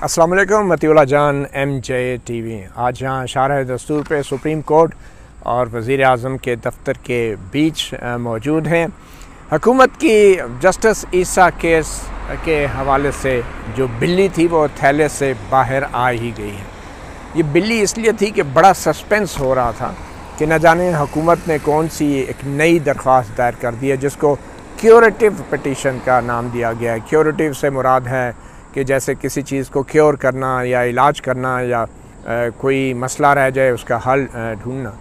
अस्सलाम वालेकुम मतीउल्लाह जान MJ TV। आज यहाँ शारह दस्तूर पे सुप्रीम कोर्ट और वज़ीर आज़म के दफ्तर के बीच मौजूद हैं। हुकूमत की जस्टिस ईसा केस के हवाले से जो बिल्ली थी वो थैले से बाहर आ ही गई है। ये बिल्ली इसलिए थी कि बड़ा सस्पेंस हो रहा था कि न जाने हुकूमत ने कौन सी एक नई दरख्वास्त दायर कर दी है जिसको क्योरेटिव पटिशन का नाम दिया गया है। क्योरेटिव से मुराद है कि जैसे किसी चीज़ को क्योर करना या इलाज करना या कोई मसला रह जाए उसका हल ढूंढना।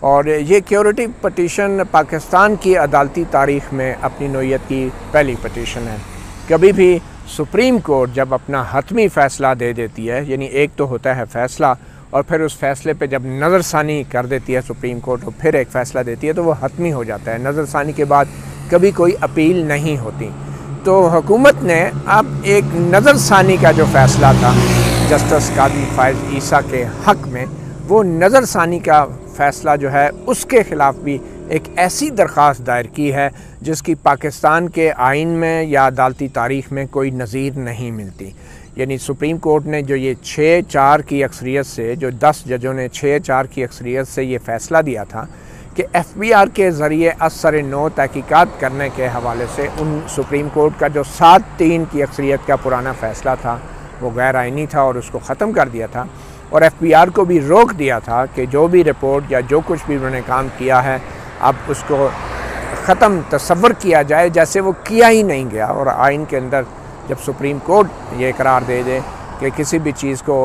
और ये क्योरेटिव पटिशन पाकिस्तान की अदालती तारीख़ में अपनी नौइयत की पहली पटिशन है। कभी भी सुप्रीम कोर्ट जब अपना हतमी फ़ैसला दे देती है, यानी एक तो होता है फ़ैसला और फिर उस फ़ैसले पे जब नज़रसानी कर देती है सुप्रीम कोर्ट और फिर एक फ़ैसला देती है तो वो हतमी हो जाता है। नज़रसानी के बाद कभी कोई अपील नहीं होती। तो हुकूमत ने अब एक नज़रसानी का जो फ़ैसला था जस्टिस कादी फ़ाइज़ ईसा के हक़ में, वो नज़रसानी का फ़ैसला जो है उसके ख़िलाफ़ भी एक ऐसी दरख्वास्त दायर की है जिसकी पाकिस्तान के आइन में या अदालती तारीख़ में कोई नज़ीर नहीं मिलती। यानी सुप्रीम कोर्ट ने जो ये 6-4 की अक्सरियत से, जो 10 जजों ने 6-4 की अक्सरियत से ये फ़ैसला दिया था कि FBR के ज़रिए असर नो तहकीकात करने के हवाले से उन सुप्रीम कोर्ट का जो 7-3 की अक्सरियत का पुराना फ़ैसला था वो गैर आइनी था और उसको ख़त्म कर दिया था। और FBR को भी रोक दिया था कि जो भी रिपोर्ट या जो कुछ भी उन्होंने काम किया है अब उसको ख़त्म तसव्वुर किया जाए जैसे वो किया ही नहीं गया। और आइन के अंदर जब सुप्रीम कोर्ट ये करार दे दे कि किसी भी चीज़ को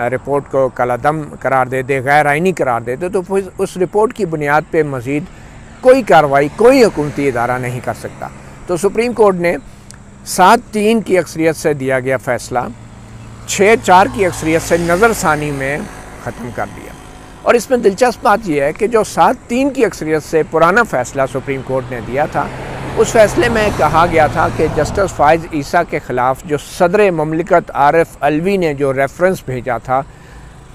रिपोर्ट को कलादम करार दे दे, गैर आइनी करार दे दे, तो फिर उस रिपोर्ट की बुनियाद पे मज़ीद कोई कार्रवाई कोई हुकूमती इदारा नहीं कर सकता। तो सुप्रीम कोर्ट ने 7-3 की अक्सरियत से दिया गया फ़ैसला 6-4 की अक्सरियत से नज़रसानी में ख़त्म कर दिया। और इसमें दिलचस्प बात यह है कि जो 7-3 की अक्सरियत से पुराना फ़ैसला सुप्रीम कोर्ट ने दिया था उस फैसले में कहा गया था कि जस्टिस फ़ाइज़ ईसा के ख़िलाफ़ जो सदर ममलिकत आरिफ अलवी ने जो रेफरेंस भेजा था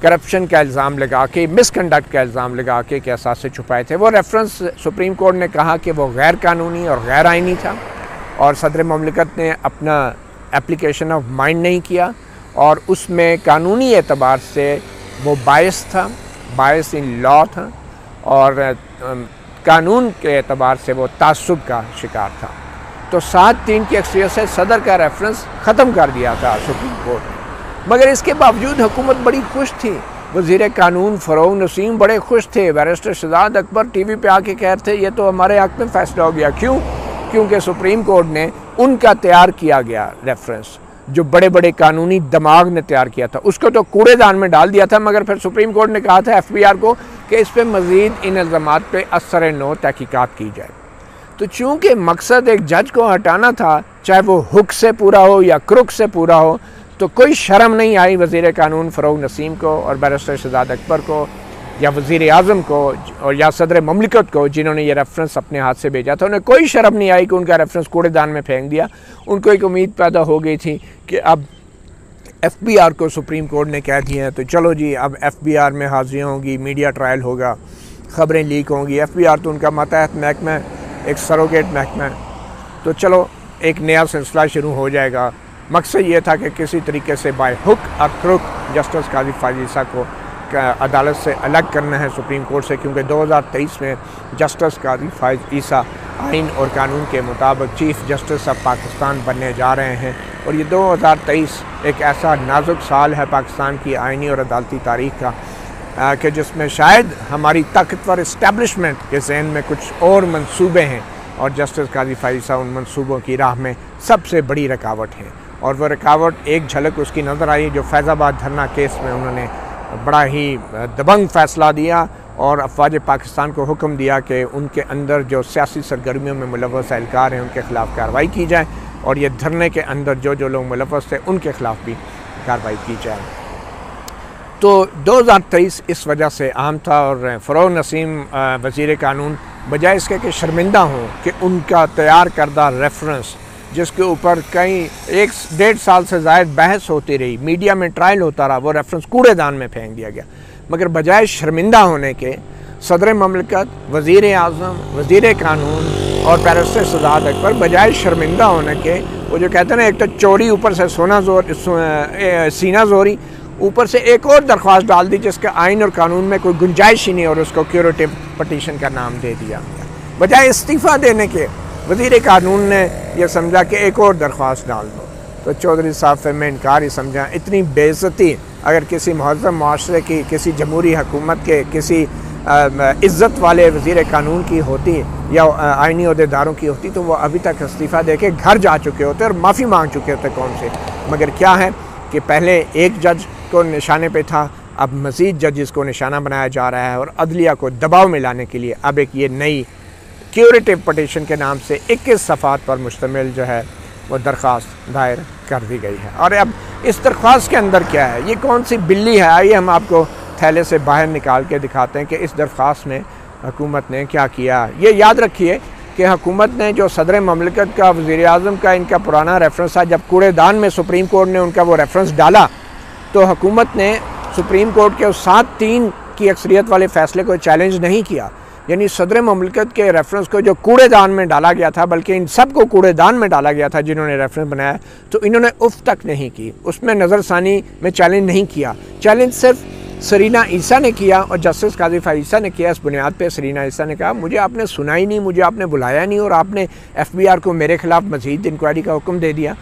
करप्शन का इल्ज़ाम लगा के, मिसकंडक्ट का इल्ज़ाम लगा के असासे छुपाए थे, वो रेफरेंस सुप्रीम कोर्ट ने कहा कि वो गैर कानूनी और गैर आइनी था और सदर ममलिकत ने अपना एप्लीकेशन ऑफ माइंड नहीं किया और उसमें कानूनी एतबार से वो बायस था, बायस इन लॉ था और कानून के एतबार से वो तासुब का शिकार था। तो 7-3 की अक्सरियत से सदर का रेफरेंस ख़त्म कर दिया था सुप्रीम कोर्ट ने। मगर इसके बावजूद हुकूमत बड़ी खुश थी। वज़ीर कानून फ़रोग़ नसीम बड़े खुश थे। बैरिस्टर शहजाद अकबर TV पे आके कह रहे थे ये तो हमारे हक़ में फ़ैसला हो गया। क्यों? क्योंकि सुप्रीम कोर्ट ने उनका तैयार किया गया रेफरेंस, जो बड़े बड़े कानूनी दिमाग ने तैयार किया था, उसको तो कूड़ेदान में डाल दिया था। मगर फिर सुप्रीम कोर्ट ने कहा था FBR को कि इस पर मज़ीद इन इल्ज़ामात पे असर नो तहकीकात की जाए। तो चूँकि मकसद एक जज को हटाना था, चाहे वो हुक से पूरा हो या क्रुक से पूरा हो, तो कोई शर्म नहीं आई वज़ीर कानून फ़रोग़ नसीम को और बैरिस्टर शहजाद अकबर को या वज़ीर आज़म को और या सदर ममलिकत को जिन्होंने ये रेफरेंस अपने हाथ से भेजा था। उन्हें कोई शर्म नहीं आई कि उनका रेफरेंस कूड़ेदान में फेंक दिया। उनको एक उम्मीद पैदा हो गई थी कि अब FBR को सुप्रीम कोर्ट ने कह दिया है तो चलो जी अब FBR में हाज़िरियाँ होंगी, मीडिया ट्रायल होगा, ख़बरें लीक होंगी। FBR तो उनका मातहत महकमा है, एक सरोगेट महकमा है, तो चलो एक नया सिलसिला शुरू हो जाएगा। मकसद ये था कि किसी तरीके से बाय हुक और क्रुक जस्टिस कादी फ़ाइज़ ईसा को अदालत से अलग करना है सुप्रीम कोर्ट से, क्योंकि 2023 में जस्टिस कादी फ़ाइज़ ईसा आइन और कानून के मुताबिक चीफ़ जस्टिस ऑफ पाकिस्तान बनने जा रहे हैं। और ये 2023 एक ऐसा नाजुक साल है पाकिस्तान की आइनी और अदालती तारीख़ का कि जिसमें शायद हमारी ताकतवर इस्टेब्लिशमेंट के ज़हन में कुछ और मंसूबे हैं और जस्टिस कादी फ़ाइज़ ईसा उन मंसूबों की राह में सबसे बड़ी रुकावट है। और वह रुकावट एक झलक उसकी नज़र आई जो फैज़ाबाद धरना केस में उन्होंने बड़ा ही दबंग फ़ैसला दिया और अफ़वाज पाकिस्तान को हुक्म दिया कि उनके अंदर जो सियासी सरगर्मियों में मुलव्वस एहलकार हैं उनके ख़िलाफ़ कार्रवाई की जाए और ये धरने के अंदर जो जो लोग मुलव्वस थे उनके ख़िलाफ़ भी कार्रवाई की जाए। तो 2023 इस वजह से अहम था और फ़रोग़ नसीम वज़ीर कानून बजाय इसके कि शर्मिंदा हों कि उनका तैयार करदा रेफरेंस जिसके ऊपर कई 1-1.5 साल से ज़ायद बहस होती रही, मीडिया में ट्रायल होता रहा, वो रेफरेंस कूड़ेदान में फेंक दिया गया। मगर बजाय शर्मिंदा होने के सदर ममलिकत, वज़ीर आज़म, वज़ीर कानून और बैरिस्टर सजाद अकबर बजाय शर्मिंदा होने के, वो जो कहते हैं ना, एक तो चोरी, ऊपर से सीना जोरी, ऊपर से एक और दरख्वास्त डाल दी जिसका आइन और कानून में कोई गुंजाइश ही नहीं, और उसको क्यूरेटिव पटिशन का नाम दे दिया। बजाय इस्तीफ़ा देने के वज़ीर कानून ने यह समझा कि एक और दरख्वास्त डाल दो। तो चौधरी साहब फिर मैं इनकार ही समझा। इतनी बेइज्जती अगर किसी महज़्ज़म माशरे की, किसी जमहूरी हुकूमत के, किसी इज़्ज़त वाले वज़ीर कानून की होती या आइनी अहदेदारों की होती तो वो अभी तक इस्तीफ़ा दे के घर जा चुके होते और माफ़ी मांग चुके होते कौन से। मगर क्या है कि पहले एक जज को निशाने पे था, अब मज़ीद जजेस को निशाना बनाया जा रहा है, और अदलिया को दबाव में लाने के लिए अब एक ये नई क्यूरेटिव पटिशन के नाम से 21 सफ़ात पर मुश्तमिल जो है वो दरख्वास्त दायर कर दी गई है। और अब इस दरख्वास्त के अंदर क्या है, ये कौन सी बिल्ली है, आइए हम आपको थैले से बाहर निकाल के दिखाते हैं कि इस दरख्वास्त में हुकूमत ने क्या किया। ये याद रखिए कि हुकूमत ने जो सदर ममलिकत का, वज़ीर आज़म का इनका पुराना रेफरेंस था, जब कूड़ेदान में सुप्रीम कोर्ट ने उनका वो रेफरेंस डाला तो हुकूमत ने सुप्रीम कोर्ट के उस 7-3 की अक्सरियत वाले फ़ैसले को चैलेंज नहीं किया। यानी सदर ममलिकत के रेफरेंस को जो कूड़ेदान में डाला गया था, बल्कि इन सब को कूड़ेदान में डाला गया था जिन्होंने रेफरेंस बनाया, तो इन्होंने उफ तक नहीं की, उसमें नज़रसानी में चैलेंज नहीं किया। चैलेंज सिर्फ सरीना ईसा ने किया और जस्टिस काजी फ़ाइज़ा ने किया। इस बुनियाद पे सरीना ईसा ने कहा मुझे आपने सुना ही नहीं, मुझे आपने बुलाया नहीं, और आपने FBI को मेरे ख़िलाफ़ मज़ीद इंक्वायरी का हुक्म दे दिया।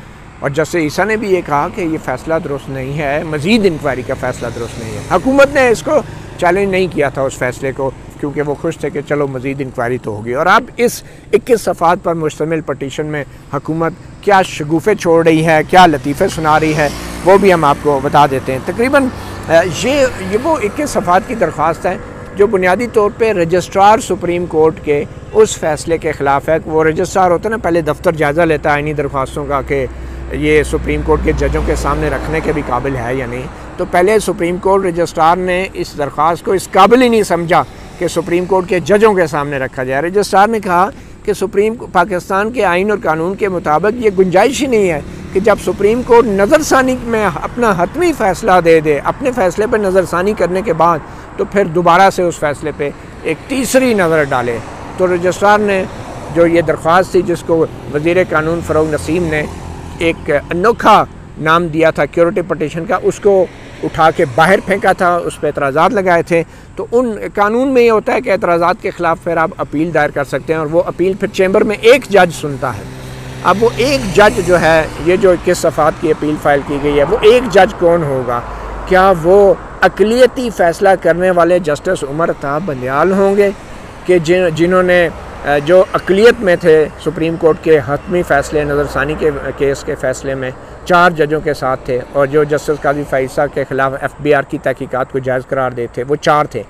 और जस्टिस ईसा ने भी ये कहा कि ये फ़ैसला दुरुस्त नहीं है, मज़ीद इंक्वायरी का फ़ैसला दुरुस्त नहीं है। हुकूमत ने इसको चैलेंज नहीं किया था उस फैसले को, क्योंकि वो खुश थे कि चलो मज़ीद इंक्वायरी तो होगी। और अब इस 21 सफ़ात पर मुश्तमिल पटिशन में हुकूमत क्या शगुफ़े छोड़ रही है, क्या लतीफ़े सुना रही है, वो भी हम आपको बता देते हैं। तकरीबन ये वो 21 सफ़ात की दरख्वास्त है जो बुनियादी तौर पे रजिस्ट्रार सुप्रीम कोर्ट के उस फैसले के ख़िलाफ़ है। वो रजिस्ट्रार होता है ना, पहले दफ्तर जायज़ा लेता है आइनी दरख्वास्तों का कि ये सुप्रीम कोर्ट के जजों के सामने रखने के भी काबिल है या नहीं। तो पहले सुप्रीम कोर्ट रजिस्ट्रार ने इस दरख्वास्त को इस काबिल ही नहीं समझा कि सुप्रीम कोर्ट के जजों के सामने रखा जाए। रजिस्ट्रार ने कहा कि पाकिस्तान के आइन और कानून के मुताबिक ये गुंजाइश ही नहीं है कि जब सुप्रीम कोर्ट नज़रसानी में अपना हतमी फ़ैसला दे दे, अपने फ़ैसले पर नज़रसानी करने के बाद तो फिर दोबारा से उस फैसले पे एक तीसरी नज़र डाले। तो रजिस्ट्रार ने जो ये दरख्वास्त थी, जिसको वज़ीर कानून फ़रोग़ नसीम ने एक अनोखा नाम दिया था क्यूरेटिव पटिशन का, उसको उठा के बाहर फेंका था, उस पर एतराज़ात लगाए थे। तो उन कानून में ये होता है कि एतराज़ात के ख़िलाफ़ फिर आप अपील दायर कर सकते हैं, और वो अपील फिर चैम्बर में एक जज सुनता है। अब वो एक जज जो है, ये जो 21 सफ़ात की अपील फ़ाइल की गई है, वो एक जज कौन होगा? क्या वो अक़लियती फ़ैसला करने वाले जस्टिस उमर अताब बंदियाल होंगे कि जिन्होंने जो अक़लियत में थे सुप्रीम कोर्ट के हतमी फ़ैसले नज़रसानी के केस के फ़ैसले में 4 जजों के साथ थे, और जो जस्टिस काजी फ़ाइज़ा के ख़िलाफ़ FBR की तहकीकात को जायज़ करार देते वो 4 थे?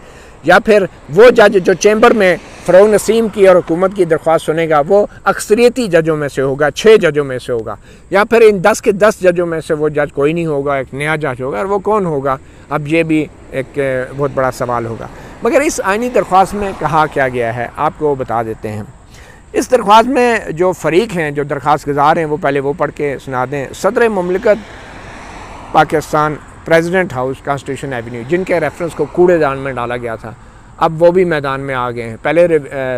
या फिर वो जज जो चैम्बर में फ़रोग़ नसीम की और हुकूमत की दरख्वास्त सुनेगा वो अक्सरियती जजों में से होगा, 6 जजों में से होगा? या फिर इन 10 के 10 जजों में से वो जज कोई नहीं होगा, एक नया जज होगा, और वो कौन होगा? अब ये भी एक बहुत बड़ा सवाल होगा। मगर इस आइनी दरख्वास्त में कहा क्या गया है आपको बता देते हैं। इस दरख्वास्त में जो फ़रीक हैं, जो दरख्वास्त गुज़ार हैं, वो पहले वो पढ़ के सुना दें। सदर ममलिकत Pakistan, president house, constitution avenue, जिनके रेफरेंस को कूड़ेदान में डाला गया था, अब वो भी मैदान में आ गए हैं। पहले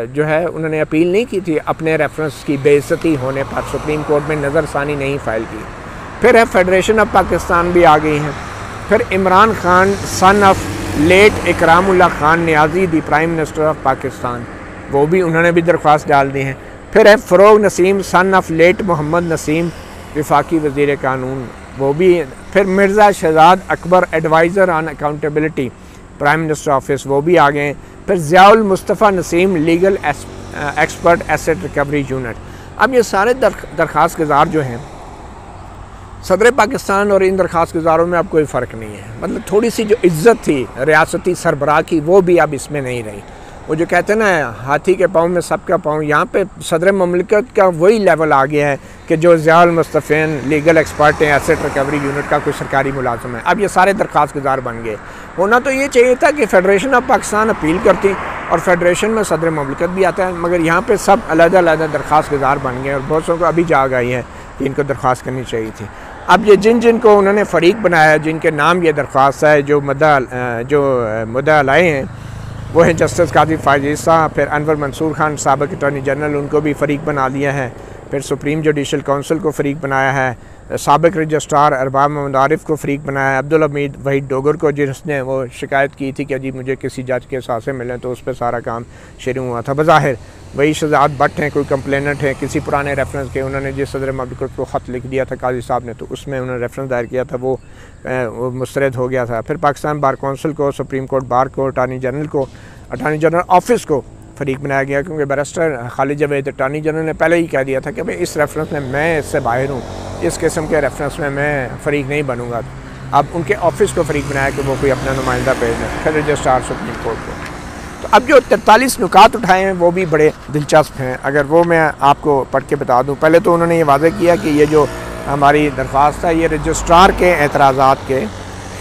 जो है उन्होंने अपील नहीं की थी अपने रेफरेंस की बेइज्जती होने पर, सुप्रीम कोर्ट में नज़रसानी नहीं फ़ाइल की। फिर है फेडरेशन ऑफ पाकिस्तान भी आ गई हैं। फिर Imran Khan son of late Ikramullah Khan Niazi the prime minister of Pakistan, वो भी उन्होंने भी दरख्वास्त डाल दी हैं। फिर है Farogh Naseem son of late Mohammad Naseem वफाकी वज़ीर कानून, वो भी। फिर Mirza Shahzad Akbar adviser on accountability prime minister office, वो भी आ गए। फिर Ziaul Mustafa Naseem legal expert asset recovery unit. अब ये सारे दरख्वास्त गुज़ार जो हैं सदर पाकिस्तान, और इन दरख्वास्त गुज़ारों में अब कोई फ़र्क नहीं है। मतलब थोड़ी सी जो इज़्ज़त थी रियासती सरबराह की, वो भी अब इसमें नहीं रही। वो जो कहते हैं ना हाथी के पाँव में सबका पाँव, यहाँ पे सदर ममलिकत का वही लेवल आ गया है कि जो ज़ियाउल मुस्तफ़ैन लीगल एक्सपर्ट हैं, एसेट रिकवरी यूनिट का कोई सरकारी मुलाज़िम है। अब ये सारे दरख्वास्त गुज़ार बन गए। होना तो ये चाहिए था कि फ़ेडरेशन ऑफ पाकिस्तान अपील करती और फेडरेशन में सदर ममलिकत भी आता है, मगर यहाँ पर सब अलग-अलग दरख्वास्त गुज़ार बन गए, और बहुत सौ को अभी जाग आई है कि इनको दरख्वास्त करनी चाहिए थी। अब ये जिनको उन्होंने फ़रीक बनाया है, जिनके नाम ये दरख्वास्त है, जो मुद्दा लाए हैं, वो हैं जस्टिस काजी फायजीज़ साहब, फिर अनवर मंसूर खान साबिक़ अटॉर्नी जनरल, उनको भी फ़रीक बना दिया है। फिर सुप्रीम जुडिशल काउंसिल को फ़रीक बनाया है, साबिक़ रजिस्ट्रार अरबाब मोहम्मद आरिफ को फ़रीक बनाया है, अब्दुल हमीद वहीद डोगर को, जिसने वो शिकायत की थी कि जी मुझे किसी जज के साथ मिले, तो उस पर सारा काम शुरू हुआ था। बज़ाहिर वही शहजाद भट्ट हैं, कोई कंप्लेनेंट है किसी पुराने रेफरेंस के, उन्होंने जिस सदर ममलिकत को ख़त लिख दिया था काजी साहब ने, तो उसमें उन्होंने रेफरेंस दायर किया था, वो मुस्तरद हो गया था। फिर पाकिस्तान बार कौंसिल को, सुप्रीम कोर्ट बार को, अटार्नी जनरल ऑफिस को फ़रीक बनाया गया, क्योंकि barrister Khalid Javed attorney general ने पहले ही कह दिया था कि भाई इस रेफरेंस में मैं इससे बाहर हूँ, इस किस्म के रेफरेंस में मैं फ़रीक नहीं बनूँगा। अब उनके ऑफिस को फ़रीक बनाया कि वो कोई अपना नुमाइंदा भेज दें, फिर रजिस्ट्रार सुप्रीम कोर्ट को। तो अब जो 43 नुकात उठाए हैं वो भी बड़े दिलचस्प हैं, अगर वो मैं आपको पढ़ के बता दूँ। पहले तो उन्होंने ये वाज़ेह किया कि ये जो हमारी दरख्वास्त है ये रजिस्ट्रार के एतराज़ात के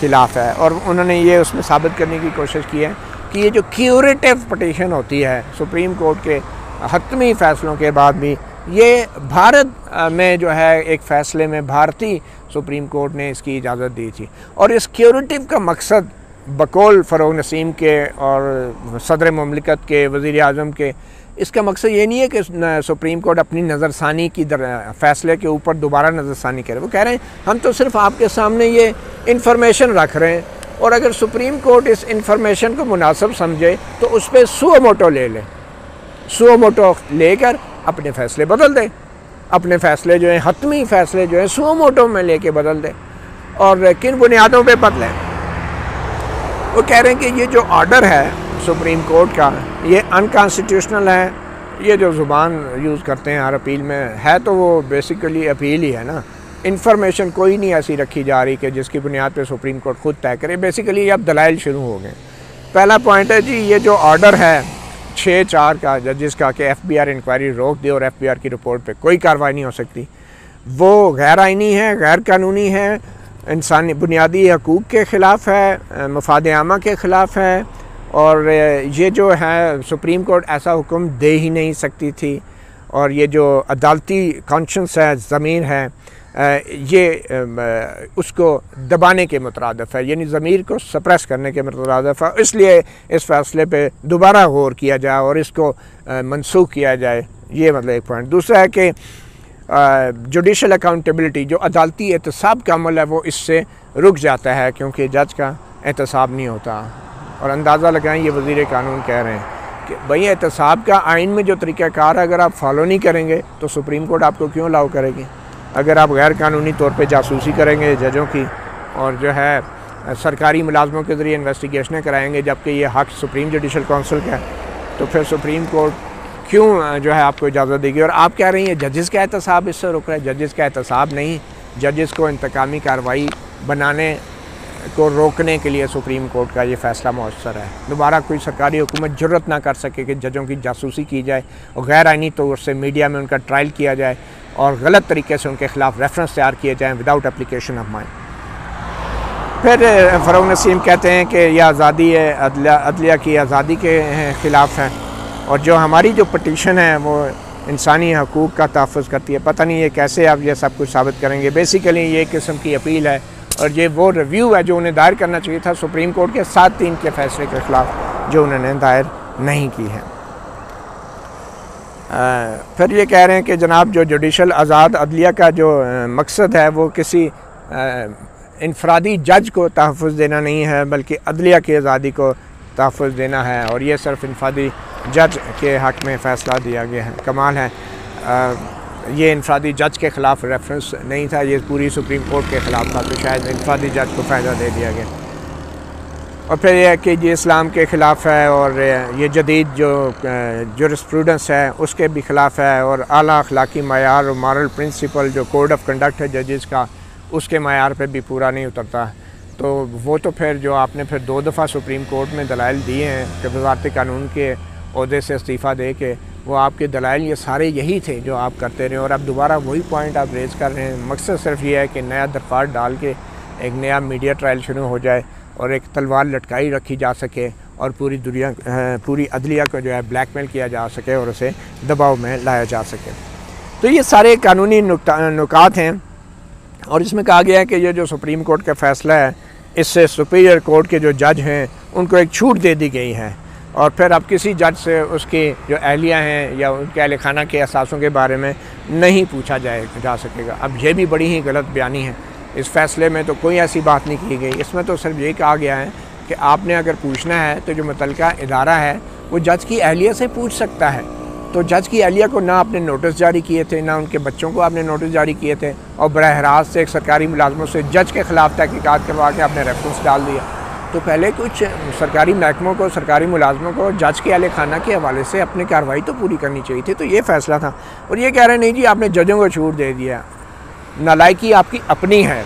ख़िलाफ़ है, और उन्होंने ये उसमें साबित करने की कोशिश की है कि ये जो क्यूरेटिव पटिशन होती है सुप्रीम कोर्ट के हतमी फ़ैसलों के बाद भी, ये भारत में जो है एक फ़ैसले में भारतीय सुप्रीम कोर्ट ने इसकी इजाज़त दी थी। और इस क्यूरेटिव का मकसद बकौल फ़रोग़ नसीम के और सदर ममलिकत के, वज़ीर आज़म के, इसका मकसद ये नहीं है कि सुप्रीम कोर्ट अपनी नज़रसानी की फ़ैसले के ऊपर दोबारा नज़रसानी करे। वो कह रहे हैं हम तो सिर्फ आपके सामने ये इंफॉर्मेशन रख रहे हैं, और अगर सुप्रीम कोर्ट इस इंफॉर्मेशन को मुनासिब समझे तो उस पर सुओ मोटो ले लें, सुओ मोटो लेकर अपने फ़ैसले बदल दें, अपने फ़ैसले जो हैं हतमी फ़ैसले जो हैं सुओ मोटो में लेके बदल दें। और किन बुनियादों पे बदलें? वो कह रहे हैं कि ये जो ऑर्डर है सुप्रीम कोर्ट का ये अनकॉन्स्टिट्यूशनल है। ये जो ज़ुबान यूज़ करते हैं हर अपील में, है तो वो बेसिकली अपील ही है ना, इंफॉर्मेशन कोई नहीं ऐसी रखी जा रही कि जिसकी बुनियाद पे सुप्रीम कोर्ट खुद तय करे। बेसिकली अब दलाइल शुरू हो गए। पहला पॉइंट है जी, ये जो ऑर्डर है 6/4 का जजिस का कि FBI इंक्वायरी रोक दे और FBI की रिपोर्ट पे कोई कार्रवाई नहीं हो सकती, वो गैर आइनी है, गैर कानूनी है, इंसानी बुनियादी हकूक़ के ख़िलाफ़ है, मफाद आमा के ख़िलाफ़ है, और ये जो है सुप्रीम कोर्ट ऐसा हुक्म दे ही नहीं सकती थी। और ये जो अदालती कॉन्शंस है, ज़मीर है, ये उसको दबाने के मुतरादिफ़ है, यानी ज़मीर को सप्रेस करने के मुतरादिफ़ है। इसलिए इस फ़ैसले पे दोबारा गौर किया जाए और इसको मनसूख किया जाए। ये मतलब एक पॉइंट। दूसरा है कि जुडिशल अकाउंटेबिलिटी, जो अदालती एहतसाब का अमल है वो इससे रुक जाता है, क्योंकि जज का एहतसाब नहीं होता। और अंदाज़ा लगाएं ये वज़ीर कानून कह रहे हैं कि भाई एहतसाब का आइन में जो तरीक़ाकार अगर आप फॉलो नहीं करेंगे तो सुप्रीम कोर्ट आपको क्यों अलाउ करेगी? अगर आप गैर कानूनी तौर पे जासूसी करेंगे जजों की और जो है सरकारी मुलाजमों के ज़रिए इन्वेस्टिगेशनें कराएंगे, जबकि ये हक़ सुप्रीम जुडिशल काउंसिल का है, तो फिर सुप्रीम कोर्ट क्यों जो है आपको इजाज़त देगी? और आप कह रही हैं जजेस का एहतसाब इससे रुक रहा है। जजेस का एहतसाब नहीं, जजेस को इंतकामी कार्रवाई बनाने को रोकने के लिए सुप्रीम कोर्ट का ये फ़ैसला मौसर है। दोबारा कोई सरकारी हुकूमत जुर्रत ना कर सके कि जजों की जासूसी की जाए और गैर आइनी तौर से मीडिया में उनका ट्रायल किया जाए और गलत तरीके से उनके ख़िलाफ़ रेफरेंस तैयार किए जाएँ विदाउट एप्लीकेशन ऑफ माइन। फिर फ़रोग़ नसीम कहते हैं कि यह आज़ादी है, अदलिया की आज़ादी के ख़िलाफ़ है, और जो हमारी जो पटिशन है वो इंसानी हकूक़ का तहफ़्फ़ुज़ करती है। पता नहीं ये कैसे आप ये सब कुछ साबित करेंगे। बेसिकली ये किस्म की अपील है, और ये वो रिव्यू है जो उन्हें दायर करना चाहिए था सुप्रीम कोर्ट के 7/3 के फ़ैसले के ख़िलाफ़, जो उन्होंने दायर नहीं की है। फिर ये कह रहे हैं कि जनाब जो जुडिशल आज़ाद अदलिया का जो मकसद है वो किसी इनफरादी जज को तहफ़्फ़ुज़ देना नहीं है, बल्कि अदलिया की आज़ादी को तहफ़्फ़ुज़ देना है, और ये सिर्फ इनफरादी जज के हक़ में फ़ैसला दिया गया है। कमाल है, ये इनफरादी जज के ख़िलाफ़ रेफरेंस नहीं था, ये पूरी सुप्रीम कोर्ट के ख़िलाफ़ था, तो शायद इनफरादी जज को फ़ायदा दे दिया गया। और फिर यह है कि ये इस्लाम के ख़िलाफ़ है, और ये जदीद जो जुरिस्प्रूडेंस है उसके भी ख़िलाफ़ है, और आला अखलाकी मयार और मॉरल प्रिंसिपल जो कोड ऑफ कंडक्ट है जजेस का, उसके मयार पे भी पूरा नहीं उतरता। तो वो तो फिर जो आपने फिर 2 दफ़ा सुप्रीम कोर्ट में दलाइल दिए हैं कि वज़ारत कानून के ओहदे से इस्तीफ़ा दे के, वो आपके दलाइल ये सारे यही थे जो आप करते रहे, और अब दोबारा वही पॉइंट आप रेज़ कर रहे हैं। मकसद सिर्फ ये है कि नया दरख्वास्त डाल के एक नया मीडिया ट्रायल शुरू हो जाए और एक तलवार लटकाई रखी जा सके और पूरी अदलिया को जो है ब्लैकमेल किया जा सके और उसे दबाव में लाया जा सके। तो ये सारे कानूनी नुकात हैं, और इसमें कहा गया है कि ये जो सुप्रीम कोर्ट का फ़ैसला है इससे सुपीरियर कोर्ट के जो जज हैं उनको एक छूट दे दी गई है, और फिर अब किसी जज से उसकी जो अहलिया हैं या उनके अहल खाना के असासों के बारे में नहीं पूछा जा सकेगा। अब ये भी बड़ी ही गलत बयानी है। इस फैसले में तो कोई ऐसी बात नहीं की गई। इसमें तो सिर्फ ये कहा गया है कि आपने अगर पूछना है तो जो मुतल्लिका इदारा है वो जज की अहलिया से पूछ सकता है। तो जज की अहलिया को ना आपने नोटिस जारी किए थे, ना उनके बच्चों को आपने नोटिस जारी किए थे, और बराह रास्त से एक सरकारी मुलाजमों से जज के ख़िलाफ़ तहकीकात करवा के आपने रेफरेंस डाल दिया। तो पहले कुछ सरकारी महकमों को, सरकारी मुलाजमों को जज के अहल खाना के हवाले से अपनी कार्रवाई तो पूरी करनी चाहिए थी। तो ये फ़ैसला था। और ये कह रहे नहीं जी आपने जजों को छूट दे दिया। नालायकी आपकी अपनी है,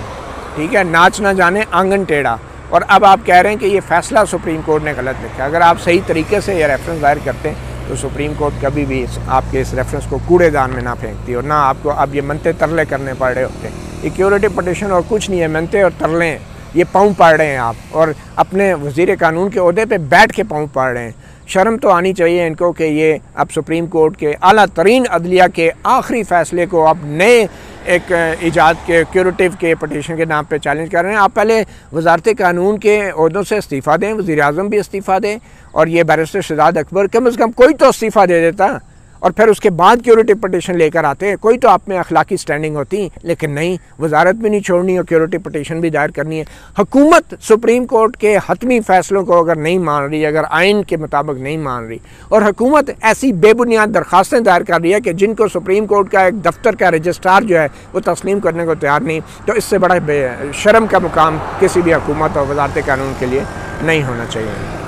ठीक है, नाच ना जाने आंगन टेढ़ा। और अब आप कह रहे हैं कि ये फ़ैसला सुप्रीम कोर्ट ने गलत लिखा। अगर आप सही तरीके से ये रेफरेंस दायर करते तो सुप्रीम कोर्ट कभी भी आपके इस रेफरेंस को कूड़ेदान में ना फेंकती और ना आपको अब ये मनते तरले करने पड़ रहे होते। ये क्यूरेटिव पटिशन और कुछ नहीं है, मनते और तरले हैं। ये पाँव पाड़ रहे हैं आप, और अपने वज़ीर कानून के ओहदे पे बैठ के पाँव पाड़ रहे हैं। शर्म तो आनी चाहिए इनको कि ये अब सुप्रीम कोर्ट के आला तरीन अदलिया के आखिरी फ़ैसले को अब नए एक इजाद के क्यूरेटिव के पटिशन के नाम पे चैलेंज कर रहे हैं। आप पहले वजारत कानून के ओहदों से इस्तीफ़ा दें, वज़ीर आज़म भी इस्तीफ़ा दें, और ये बैरिस्टर शहजाद अकबर कम से कम कोई तो इस्तीफ़ा दे देता, और फिर उसके बाद क्यूरेटिव पटिशन लेकर आते, कोई तो आप में अखलाकी स्टैंडिंग होती। लेकिन नहीं, वजारत भी नहीं छोड़नी और क्यूरेटिव पटिशन भी दायर करनी है। हुकूमत सुप्रीम कोर्ट के हतमी फ़ैसलों को अगर नहीं मान रही, अगर आइन के मुताबिक नहीं मान रही, और हुकूमत ऐसी बेबुनियाद दरख्वास्तें दायर कर रही है कि जिनको सुप्रीम कोर्ट का एक दफ्तर का रजिस्ट्रार जो है वो तस्लीम करने को तैयार नहीं, तो इससे बड़ा शर्म का मुकाम किसी भी हुकूमत और वजारत कानून के लिए नहीं होना चाहिए।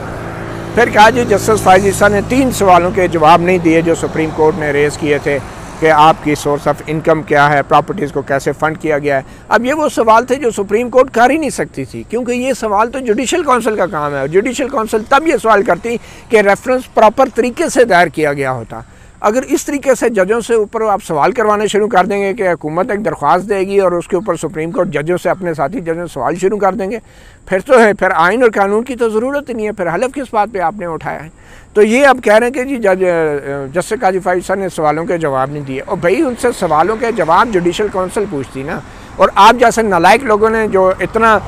फिर कहा जी जस्टिस फाइज़ ईसा ने 3 सवालों के जवाब नहीं दिए जो सुप्रीम कोर्ट ने रेज़ किए थे कि आपकी सोर्स ऑफ इनकम क्या है, प्रॉपर्टीज़ को कैसे फ़ंड किया गया है। अब ये वो सवाल थे जो सुप्रीम कोर्ट कर ही नहीं सकती थी, क्योंकि ये सवाल तो जुडिशल काउंसिल का काम है। जुडिशल काउंसिल तब ये सवाल करती कि रेफरेंस प्रॉपर तरीके से दायर किया गया होता। अगर इस तरीके से जजों से ऊपर आप सवाल करवाने शुरू कर देंगे कि हुकूमत एक दरख्वास्त देगी और उसके ऊपर सुप्रीम कोर्ट जजों से, अपने साथी जजों से सवाल शुरू कर देंगे, फिर तो है, फिर आइन और कानून की तो ज़रूरत ही नहीं है। फिर हलफ किस बात पे आपने उठाया है? तो ये अब कह रहे हैं कि जी जस्टिस काजी फाइज़ ईसा ने सवालों के जवाब नहीं दिए। और भाई उनसे सवालों के जवाब जुडिशल काउंसिल पूछती ना, और आप जैसे नालायक लोगों ने जो इतना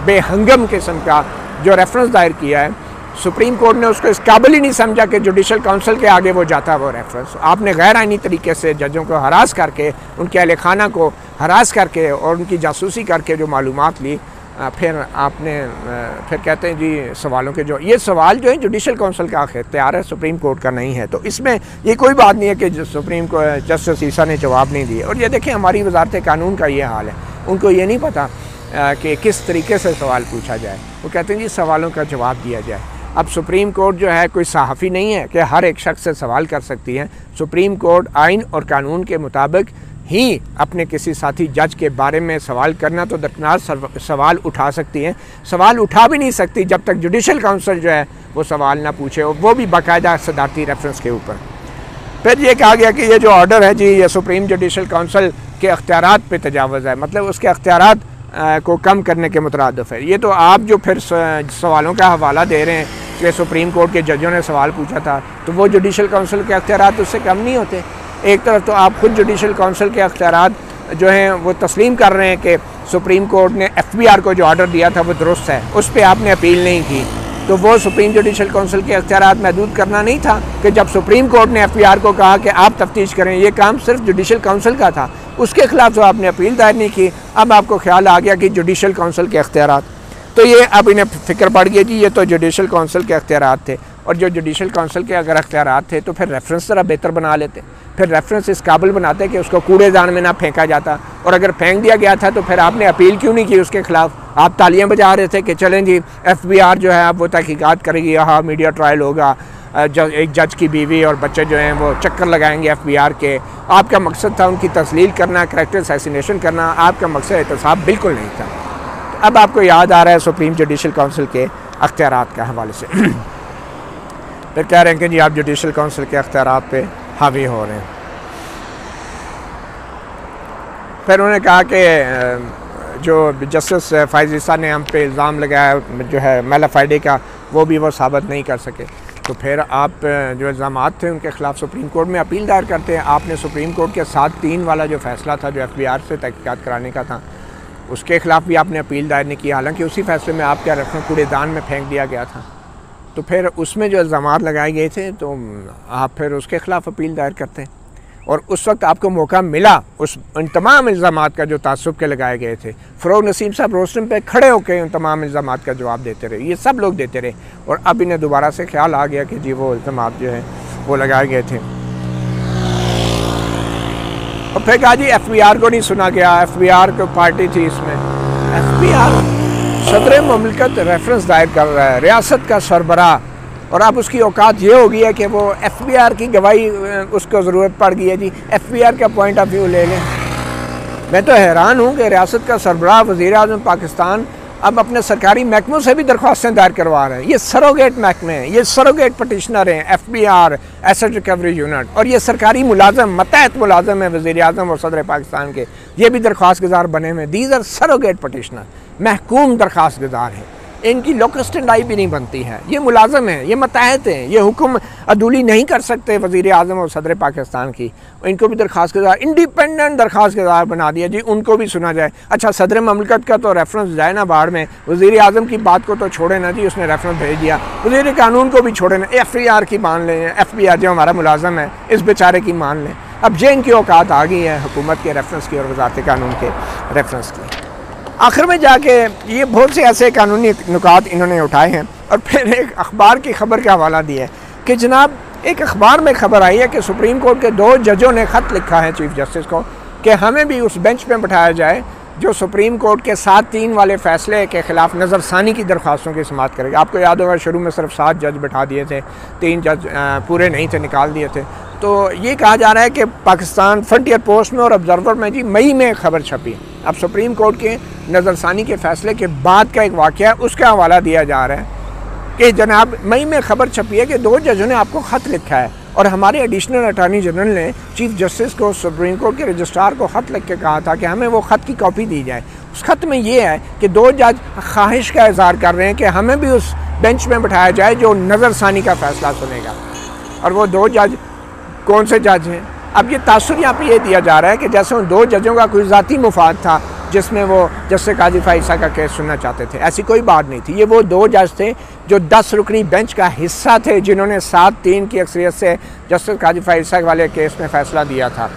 बेहंगम किस्म का जो रेफरेंस दायर किया है, सुप्रीम कोर्ट ने उसको इस काबिल ही नहीं समझा कि जुडिशल काउंसिल के आगे वो जाता है वो रेफरेंस। आपने गैर आइनी तरीके से जजों को हरास करके, उनके अहल खाना को हरास करके और उनकी जासूसी करके जो मालूमात ली, फिर आपने फिर कहते हैं जी सवालों के जो ये सवाल जो है जुडिशल काउंसिल का इख्तियार है, सुप्रीम कोर्ट का नहीं है। तो इसमें ये कोई बात नहीं है कि सुप्रीम को जस्टिस ईसा ने जवाब नहीं दिए। और ये देखें हमारी वजारत कानून का ये हाल है, उनको ये नहीं पता कि किस तरीके से सवाल पूछा जाए। वो कहते हैं जी सवालों का जवाब दिया जाए। अब सुप्रीम कोर्ट जो है कोई सहाफ़ी नहीं है कि हर एक शख्स से सवाल कर सकती है। सुप्रीम कोर्ट आइन और कानून के मुताबिक ही अपने किसी साथी जज के बारे में सवाल करना तो दरकिनार सवाल उठा सकती हैं। सवाल उठा भी नहीं सकती जब तक जुडिशल काउंसिल जो है वो सवाल ना पूछे, वो भी बाकायदा सदारती रेफरेंस के ऊपर। फिर ये कहा गया कि ये जो ऑर्डर है जी ये सुप्रीम जुडिशल काउंसिल के अख्तियारात पे तजावुज़ है, मतलब उसके अख्तियारात को कम करने के मुतरादिफ है। ये तो आप जो फिर सवालों का हवाला दे रहे हैं कि सुप्रीम कोर्ट के जजों ने सवाल पूछा था, तो वो जुडिशल काउंसिल के अख्तियारात उससे कम नहीं होते। एक तरफ तो आप खुद जुडिशल काउंसिल के अख्तियारात जो हैं वो तस्लीम कर रहे हैं कि सुप्रीम कोर्ट ने FBI को जो ऑर्डर दिया था वो दुरुस्त है, उस पर आपने अपील नहीं की, तो वो सुप्रीम जुडिशल काउंसिल के अख्तियारात महदूद करना नहीं था कि जब सुप्रीम कोर्ट ने FBI को कहा कि आप तफ्तीश करें, ये काम सिर्फ जुडिशल काउंसिल का था, उसके खिलाफ तो आपने अपील दायर नहीं की। अब आपको ख्याल आ गया कि जुडिशल काउंसिल के अख्तियारात, तो ये अब इन्हें फ़िक्र पड़ गई कि ये तो जुडिशल काउंसिल के अख्तियारात थे, और जो जुडिशल काउंसिल के अगर अख्तियारात थे तो फिर रेफरेंस ज़रा बेहतर बना लेते, फिर रेफरेंस इस काबिल बनाते कि उसको कूड़ेदान में ना फेंका जाता। और अगर फेंक दिया गया था तो फिर आपने अपील क्यों नहीं की उसके खिलाफ? आप तालियां बजा रहे थे कि चलें जी FBI जो है अब वो तहकीकात करेगी, हाँ मीडिया ट्रायल होगा, एक जज की बीवी और बच्चे जो हैं वो चक्कर लगाएंगे FBI के। आपका मकसद था उनकी तस्लील करना, करैक्टर असैसिनेशन करना, आपका मकसद एहतसाब बिल्कुल नहीं था। अब आपको याद आ रहा है सुप्रीम जुडिशल काउंसिल के अख्तियारात के हवाले से। फिर कह रहे हैं कि जी आप जुडिशल काउंसिल के अख्तियारात पे हावी हो रहे हैं। फिर उन्होंने कहा कि जो जस्टिस फाइज़ ईसा ने हम पे इल्ज़ाम लगाया जो है मेलाफाइडे का, वो भी वो साबित नहीं कर सके, तो फिर आप जो इल्ज़ामात थे उनके ख़िलाफ़ सुप्रीम कोर्ट में अपील दायर करते हैं। आपने सुप्रीम कोर्ट के 7-3 वाला जो फ़ैसला था जो FBI से तहकीकात कराने का था, उसके ख़िलाफ़ भी आपने अपील दायर नहीं की, हालांकि उसी फैसले में आपका रेफरेंस कूड़ेदान में फेंक दिया गया था। तो फिर उसमें जो इल्ज़ामात लगाए गए थे तो आप फिर उसके ख़िलाफ़ अपील दायर करते हैं, और उस वक्त आपको मौका मिला उन तमाम इल्ज़ामात का जो तासुब के लगाए गए थे। फ़रोग़ नसीम साहब रोस्टम पे खड़े होकर उन तमाम इल्ज़ामात का जवाब देते रहे, ये सब लोग देते रहे, और अब इन्हें दोबारा से ख्याल आ गया कि जी वो इल्ज़ामात जो है वो लगाए गए थे। और फिर कहा जी FBR को नहीं सुना गया, FBR को पार्टी थी इसमें। FBR सदर मुमलिकत रेफरेंस दायर कर रहा है, रियासत का सरबराह, और अब उसकी औकात ये हो गई है कि वो FBR की गवाही उसको ज़रूरत पड़ गई है जी, FBR का पॉइंट ऑफ व्यू ले लें। मैं तो हैरान हूँ कि रियासत का सरबराह वज़ीर आज़म पाकिस्तान अब अपने सरकारी महकमों से भी दरख्वास्तें दायर करवा रहे हैं। ये सरोगेट महकमे हैं, ये सरोगेट पटिशनर हैं, FBR एसेट रिकवरी यूनिट, और ये सरकारी मुलाजम मतहत मुलाजम है वज़ीर आज़म और सदर पाकिस्तान के, ये भी दरख्वास्त गुजार बने हुए। दीज आर सरोगेट पटिशनर, महकूम दरख्वास्त गुजार हैं, इनकी लोकस्ट एंड आई भी नहीं बनती है, ये मुलाजम हैं, ये मतहत हैं, ये हुक्म अदूली नहीं कर सकते वज़ीर आज़म और सदर पाकिस्तान की, इनको भी दरख्वास्त गुजार इंडिपेंडेंट दरख्वास्त गुजार बना दिया जी, उनको भी सुना जाए। अच्छा सदर ममलिकत का तो रेफरेंस जाए ना बाढ़ में, वज़ीर आज़म की बात को तो छोड़े ना जी, उसने रेफरेंस भेज दिया, वज़ीर कानून को भी छोड़े ना, FBR की मान लें, FBR जो हमारा मुलाजम है इस बेचारे की मान लें। अब जे इनकी औकात आ गई है हुकूमत के रेफरेंस की और वज़ारत कानून के रेफरेंस की। आखिर में जाके ये बहुत से ऐसे कानूनी नुकात इन्होंने उठाए हैं, और फिर एक अखबार की खबर का हवाला दिया है कि जनाब एक अखबार में खबर आई है कि सुप्रीम कोर्ट के 2 जजों ने ख़त लिखा है चीफ जस्टिस को कि हमें भी उस बेंच पे बिठाया जाए जो सुप्रीम कोर्ट के 7-3 वाले फ़ैसले के ख़िलाफ़ नज़रसानी की दरख्वास्तों की समाअत करेगा। आपको याद होगा शुरू में सिर्फ 7 जज बिठा दिए थे, 3 जज पूरे नहीं थे, निकाल दिए थे। तो ये कहा जा रहा है कि पाकिस्तान फ्रंटियर पोस्ट में और ऑब्जर्वर में जी मई में खबर छपी। अब सुप्रीम कोर्ट के नज़रसानी के फ़ैसले के बाद का एक वाक़या है, उसका हवाला दिया जा रहा है कि जनाब मई में खबर छपी है कि 2 जजों ने आपको ख़त लिखा है, और हमारे एडिशनल अटॉर्नी जनरल ने चीफ जस्टिस को सुप्रीम कोर्ट के रजिस्ट्रार को ख़त लिख के कहा था कि हमें वो ख़त की कॉपी दी जाए। उस ख़त में ये है कि 2 जज ख्वाहिश का इज़हार कर रहे हैं कि हमें भी उस बेंच में बिठाया जाए जो नज़रसानी का फ़ैसला सुनेगा। और वो 2 जज कौन से जज हैं? अब ये तासुर यहाँ पे ये दिया जा रहा है कि जैसे उन 2 जजों का कोई ज़ाती मुफाद था जिसमें वो जस्टिस काजी फ़ाइज़ा का केस सुनना चाहते थे, ऐसी कोई बात नहीं थी। ये वो 2 जज थे जो 10 रुकनी बेंच का हिस्सा थे, जिन्होंने 7-3 की अक्सरियत से जस्टिस काजी फ़ाइज़ा वाले केस में फ़ैसला दिया था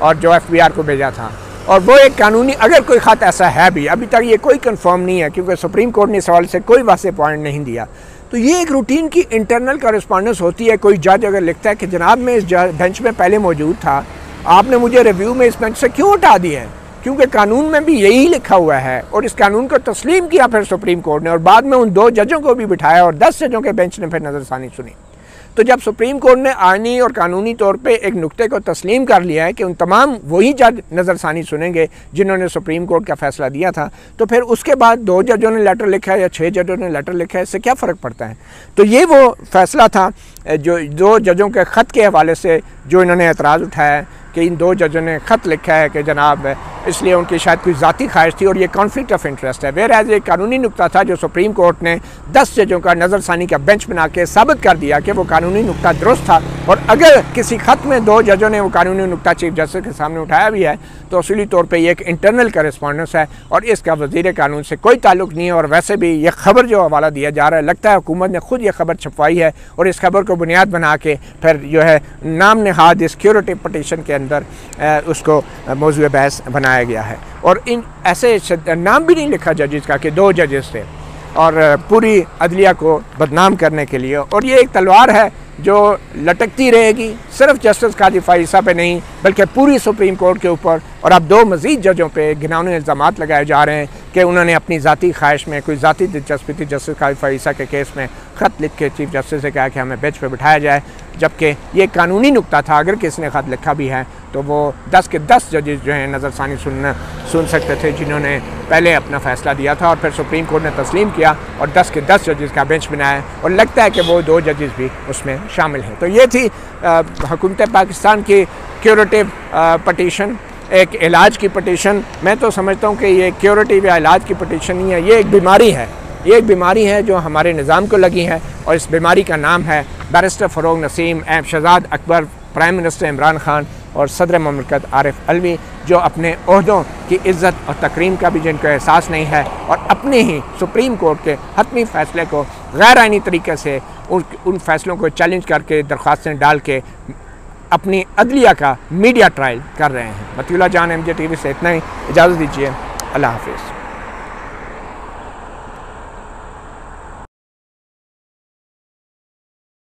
और जो FBR को भेजा था। और वो एक कानूनी, अगर कोई ख़त ऐसा है भी, अभी तक ये कोई कंफर्म नहीं है क्योंकि सुप्रीम कोर्ट ने इस सवाल से कोई वाज़ेह पॉइंट नहीं दिया। तो ये एक रूटीन की इंटरनल कॉरेस्पॉन्डेंस होती है। कोई जज अगर लिखता है कि जनाब मैं इस बेंच में पहले मौजूद था, आपने मुझे रिव्यू में इस बेंच से क्यों हटा दिया है, क्योंकि कानून में भी यही लिखा हुआ है, और इस कानून को तस्लीम किया फिर सुप्रीम कोर्ट ने, और बाद में उन 2 जजों को भी बिठाया और 10 जजों के बेंच ने फिर नज़रसानी सुनी। तो जब सुप्रीम कोर्ट ने आईनी और कानूनी तौर पे एक नुक्ते को तस्लीम कर लिया है कि उन तमाम वही जज नज़रसानी सुनेंगे जिन्होंने सुप्रीम कोर्ट का फ़ैसला दिया था, तो फिर उसके बाद 2 जजों ने लेटर लिखा है या 6 जजों ने लेटर लिखा है, इससे क्या फ़र्क पड़ता है। तो ये वो फ़ैसला था जो 2 जजों के ख़त के हवाले से जो इन्होंने एतराज़ उठाया कि इन 2 जजों ने ख़त लिखा है कि जनाब इसलिए उनकी शायद कोई ज़ाती ख्वाहिश थी और ये कॉन्फ्लिक्ट ऑफ इंटरेस्ट है। वेर एज एक कानूनी नुक्ता था जो सुप्रीम कोर्ट ने 10 जजों का नज़रसानी का बेंच बना के साबित कर दिया कि वो कानूनी नुक्ता दुरुस्त था, और अगर किसी ख़त में 2 जजों ने वो कानूनी नुक्ता चीफ जस्टिस के सामने उठाया भी है तो असूली तौर पर ये एक इंटरनल करेस्पॉन्डेंस है और इसका वज़ीर कानून से कोई ताल्लुक़ नहीं है। और वैसे भी ये खबर जो हवाला दिया जा रहा है, लगता है हुकूमत ने खुद ये खबर छपवाई है और इस खबर को बुनियाद बना के फिर जो है नाम नहाद इस क्यूरेटिव पटिशन के अंदर उसको मौजूद बहस बनाया गया है। और इन ऐसे नाम भी नहीं लिखा जजेस का कि 2 जजेस थे, और पूरी अदलिया को बदनाम करने के लिए। और ये एक तलवार है जो लटकती रहेगी, सिर्फ जस्टिस काजी फ़ाइज़ा पे नहीं बल्कि पूरी सुप्रीम कोर्ट के ऊपर। और अब 2 मज़ीद जजों पे घिनौने इल्ज़ामात लगाए जा रहे हैं कि उन्होंने अपनी ज़ाती ख्वाहिश में कोई ज़ाती दिलचस्पी थी जस्टिस काजी फ़ाइज़ा के केस में ख़त लिख के चीफ जस्टिस से कहा कि हमें बेंच पे बिठाया जाए, जबकि ये कानूनी नुक्ता था। अगर किसी ने ख़त लिखा भी है तो वो 10 के 10 जजेस जो हैं नज़रसानी सुन सकते थे जिन्होंने पहले अपना फ़ैसला दिया था, और फिर सुप्रीम कोर्ट ने तस्लीम किया और 10 के 10 जजेस का बेंच बनाया, और लगता है कि वो 2 जजेस भी उसमें शामिल हैं। तो ये थी हुकूमत पाकिस्तान की क्यूरेटिव पटिशन, एक इलाज की पटिशन। मैं तो समझता हूँ कि ये क्यूरेटिव या इलाज की पटिशन नहीं है, ये एक बीमारी है। ये एक बीमारी है जो हमारे निज़ाम को लगी है, और इस बीमारी का नाम है barrister Farogh Naseem, Shahzad Akbar, prime minister Imran Khan और सदर ममलकत आरिफ अलवी, जो अपने ओहदों की इज़्ज़त और तकरीम का भी जिनको एहसास नहीं है और अपने ही सुप्रीम कोर्ट के हतमी फ़ैसले को गैर आइनी तरीके से उन फैसलों को चैलेंज करके दरख्वास्तें डाल के अपनी अदलिया का मीडिया ट्रायल कर रहे हैं। मतीउल्लाह जान MJ TV से इतना ही, इजाज़त दीजिए, अल्लाह हाफ़िज़।